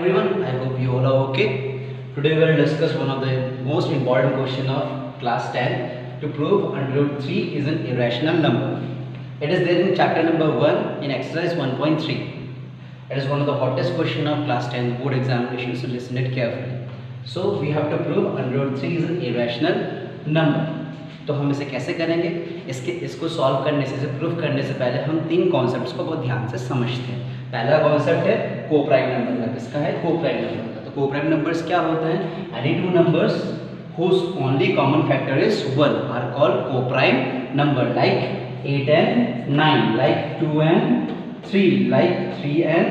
everyone, I hope you all are okay. Today we will discuss one of the most important question of class 10 to prove under root 3 is an irrational number. It is there in chapter number 1 in exercise 1.3. It is one of the hottest question of class 10 board examination, so listen it carefully. So we have to prove under root 3 is an irrational number. तो हम इसे कैसे करेंगे? इसको solve करने से proof करने से पहले हम तीन कॉन्सेप्ट्स को बहुत ध्यान से समझते हैं। पहला कॉन्सेप्ट है कोप्राइम नंबर का। किसका है? कोप्राइम नंबर का। तो कोप्राइम नंबर्स क्या होते हैं? Any two numbers whose only common factor is 1 are called co-prime number, like 8 and 9, like 2 and 3, like 3 and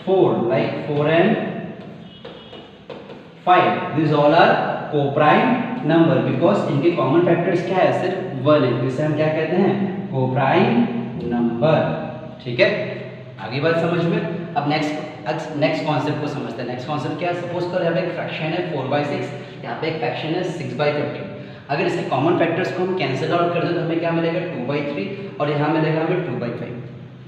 4, like 4 and 5. These all are co-prime number because इनके common factors क्या है? सिर्फ 1 है। इसे हम क्या कहते हैं? co-prime number। ठीक है, आगे बात समझ में। अब नेक्स्ट कॉन्सेप्ट को समझते हैं। नेक्स्ट कॉन्सेप्ट क्या है? सपोज करो यहाँ पे एक फ्रैक्शन है 4/6, यहाँ पे एक फ्रैक्शन है 6/15। अगर इसके कॉमन फैक्टर्स को हम कैंसिल आउट कर दें तो हमें क्या मिलेगा? 2/3 और यहाँ मिलेगा हमें 2/5।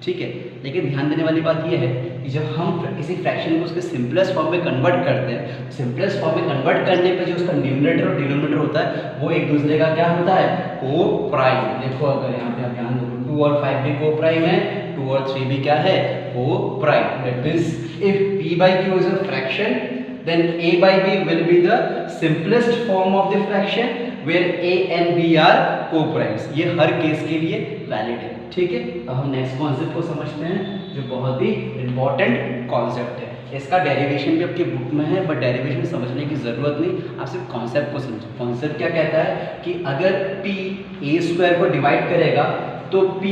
ठीक है, लेकिन ध्यान देने वाली बात यह है कि जब हम किसी फ्रैक्शन को उसके सिंपलेस्ट फॉर्म में कन्वर्ट करते हैं, सिंपलेस्ट फॉर्म में कन्वर्ट करने पे जो उसका न्यूमरेटर और डिनोमिनेटर होता है वो एक दूसरे का क्या होता है? को प्राइम। देखो अगर यहाँ पे आप ध्यान दो 2 और 5 भी को प्राइम है, 2 और 3 भी क्या है? को prime. That means if p/q is a fraction then a/b will be the simplest form of the fraction where a and b are co-primes। ये हर केस के लिए वैलिड है। ठीक है, अब हम नेक्स्ट कॉन्सेप्ट को समझते हैं जो बहुत ही इंपॉर्टेंट कॉन्सेप्ट है। इसका डेरिवेशन भी आपकी बुक में है, बट डेरिवेशन समझने की जरूरत नहीं, आप सिर्फ कॉन्सेप्ट को समझो। कॉन्सेप्ट क्या कहता है कि अगर p a² को डिवाइड करेगा तो p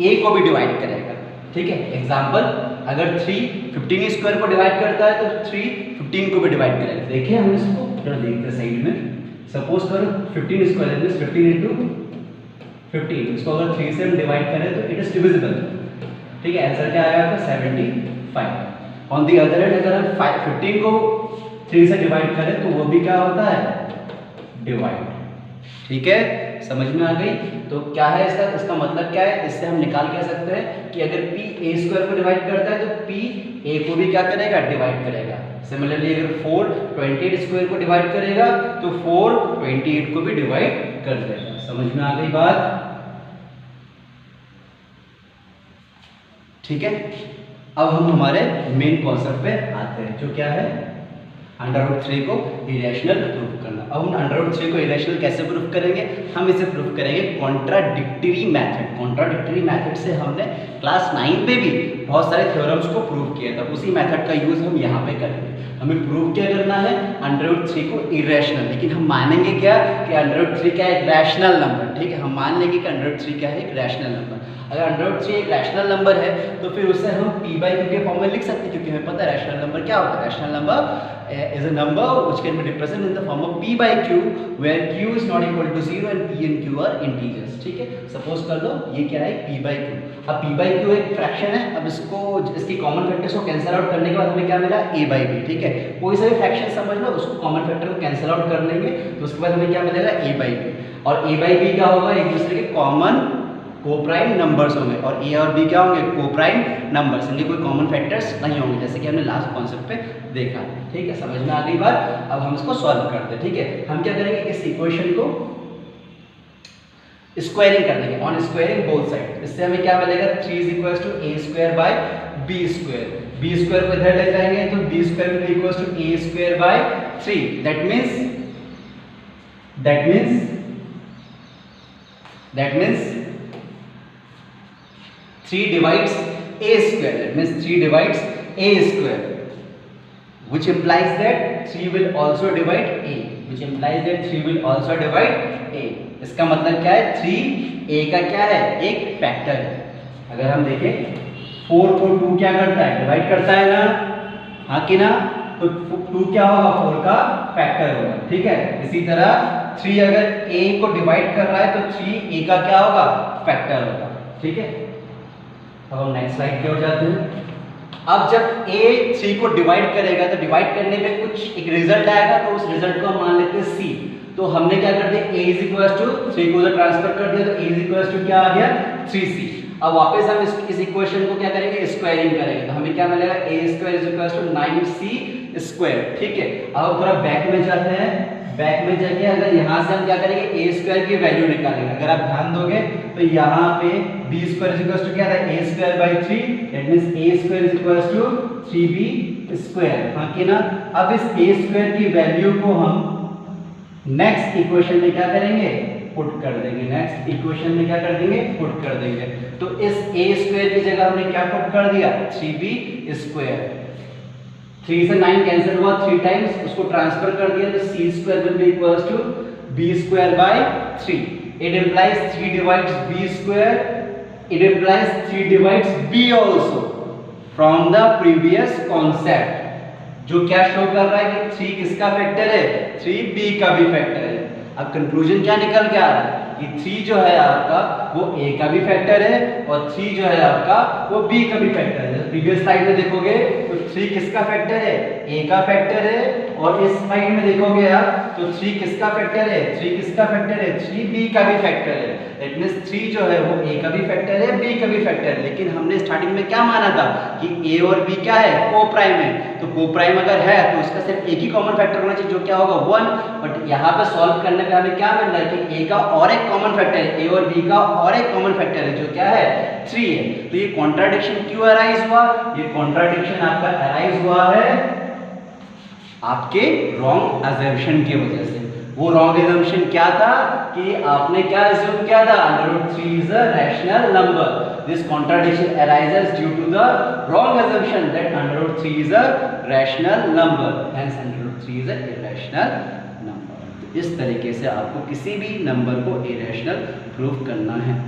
a को भी डिवाइड करेगा। ठीक है, एग्जाम्पल अगर 3 15² को डिवाइड करता है तो 3 15 को भी डिवाइड करेगा। देखिए हम इसको देखते हैं साइड में। सपोज करो 15² 15 into 15, इसको अगर 3 से हम डिवाइड करें तो इट इज डिविजिबल। ठीक है, आंसर क्या आएगा आपका? 75। ऑन दी अदर हैंड अगर हम 15 को 3 से डिवाइड करें तो वो भी क्या होता है? डिवाइड। ठीक है, समझ में आ गई? तो क्या है इसका मतलब क्या है? इससे हम निकाल कह सकते हैं कि अगर p a² को डिवाइड करता है तो p a को भी क्या करेगा? डिवाइड करेगा। सिमिलरली अगर 4 28² को डिवाइड करेगा तो 4 28 को भी डिवाइड कर देगा। समझ में आ गई बात? ठीक है, अब हम हमारे मेन कॉन्सेप्ट पे आते हैं जो क्या है? अंडर रूट 3 को इरेशनल प्रूफ करना। अब हम अंडर रूट 3 को इरेशनल कैसे प्रूफ करेंगे? हम इसे प्रूफ करेंगे कॉन्ट्राडिक्टरी मेथड। कॉन्ट्राडिक्टरी मेथड से हमने क्लास 9 पे भी बहुत सारे थ्योरम्स को प्रूव किया था, उसी मेथड का यूज हम यहाँ पे करेंगे। हमें प्रूव क्या करना है? अंडर रूट 3 को इरेशनल। लेकिन हम मानेंगे क्या कि अंडर रूट 3 क्या है? एक रैशनल नंबर। ठीक है, हम मान लेंगे कि अंडर रूट 3 क्या है? एक रैशनल नंबर। अगर अंडर रूट 3 एक रैशनल नंबर है तो फिर उसे हम p/q के फॉर्म में लिख सकते हैं, क्योंकि हमें पता है रैशनल नंबर क्या होता है। Rational number is a number which can be represented in the form of p/q where q is not equal to 0 and p and q are integers। ठीक है, सपोज कर लो ये क्या है? p/q। अब p/q एक फ्रैक्शन है। अब इसकी कॉमन फैक्टर्स को कैंसिल आउट करने के बाद हमें क्या मिला? a/b। ठीक है, कोई सा भी फ्रैक्शन समझ लो, उसको कॉमन फैक्टर को कैंसिल आउट कर लेंगे तो उसके बाद हमें क्या मिलेगा? a/b। और a/b क्या होगा? एक दूसरे के कॉमन कोप्राइम नंबर्स होंगे और a और b क्या होंगे? Coprime numbers. इनके कोई कॉमन फैक्टर्स नहीं होंगे, जैसे कि हमने लास्ट कॉन्सेप्ट पे देखा। ठीक है, समझ में आ गई बात? अब हम इसको सॉल्व करते हैं। ठीक है, हम क्या करेंगे? इस इक्वेशन को स्क्वायरिंग कर देंगे, ऑन स्क्वायरिंग बोथ साइड। इससे हमें क्या मिलेगा? 3 is equals to a² by b²। b² को इधर ले जाएंगे तो b² will be equals to a² by 3। that means 3 divides a²। that means 3 divides a², which implies that 3 will also divide a। इसका मतलब क्या है? 3 a का क्या है? एक फैक्टर है। अगर हम देखें 4 को 2 क्या करता है? डिवाइड करता है ना? हाँ कि ना? तो 2 क्या होगा? 4 का फैक्टर होगा। ठीक है, इसी तरह 3 अगर a को डिवाइड कर रहा है तो 3 a का क्या होगा? फैक्टर होगा। ठीक है, अब हम नेक्स्ट स्लाइड पे हो जाते हैं। अब जब a 3 को डिवाइड करेगा तो डिवाइड करने पे कुछ एक रिजल्ट आएगा, तो उस रिजल्ट को हम मान लेते हैं c। तो हमने क्या कर दिया? a is equals to 3 को उधर ट्रांसफर कर दिया तो a is equals to क्या आ गया? 3c। अब वापस हम इस इक्वेशन को क्या करेंगे, स्क्वायरिंग करेंगे, तो हमें क्या मिलेगा, a square is equal to 9c square. ठीक है, अब हम थोड़ा बैक में जाते हैं, बैक में जाके अगर यहाँ से हम क्या करेंगे, a स्क्वायर की वैल्यू निकालेंगे। अगर आप ध्यान दोगे तो यहाँ पे b square is equal to क्या था, a square by 3, that means a square is equal to 3b square. हाँ कि ना। अब इस a स्क्वायर की वैल्यू को हम नेक्स्ट इक्वेशन में क्या करेंगे, पुट कर देंगे। नेक्स्ट इक्वेशन में क्या कर देंगे, पुट कर देंगे। तो इस a स्क्वायर की जगह हमने क्या पुट कर दिया, 3b स्क्वायर। 3 से 9 कैंसिल हुआ 3 टाइम्स, उसको ट्रांसफर कर दिया तो c square will be equals to b square by 3। It implies 3 divides b square, it implies 3 divides b also from the previous concept. जो क्या शो कर रहा है कि 3 किसका फैक्टर है, 3b का भी फैक्टर है। अब कंक्लूजन क्या निकल के आ रहा है कि 3 जो है आपका वो a का भी फैक्टर है और 3 जो है आपका वो b का भी फैक्टर है। प्रीवियस स्लाइड में देखोगे तो 3 किसका फैक्टर है, a का फैक्टर है, और इस स्लाइड में देखोगे आप तो 3 किसका फैक्टर है, 3 किसका फैक्टर है, 3b का भी फैक्टर है। दैट मींस 3 जो है वो a का भी फैक्टर है, b का भी फैक्टर है। लेकिन हमने स्टार्टिंग में क्या माना था कि a और b क्या है, को प्राइम है। तो को प्राइम अगर है तो उसका सिर्फ एक ही कॉमन फैक्टर होना चाहिए, जो क्या होगा 1। बट यहाँ पे सॉल्व करने पे हमें क्या मिल रहा है कि a का और एक कॉमन फैक्टर है, a और b का और एक कॉमन फैक्टर है, जो क्या है 3 है। तो ये कॉन्ट्राडिक्शन क्यों अराइज हुआ, ये कॉन्ट्राडिक्शन आपका अराइज हुआ है आपके रॉन्ग अजम्पशन की वजह से। वो रॉन्ग अजम्पशन क्या था कि आपने क्या अज्यूम किया था, √3 is a rational number. This contradiction arises due to the wrong assumption that √3 is a rational number, hence √3 is a irrational number. तो इस तरीके से आपको किसी भी नंबर को इरैशनल प्रूव करना है।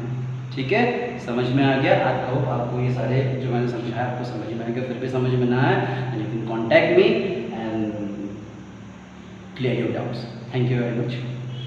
ठीक है, समझ में आ गया। आई होप आपको ये सारे जो मैंने समझाया आपको समझ में आ गया। फिर भी समझ में ना आए, you can contact me and clear your doubts. Thank you very much.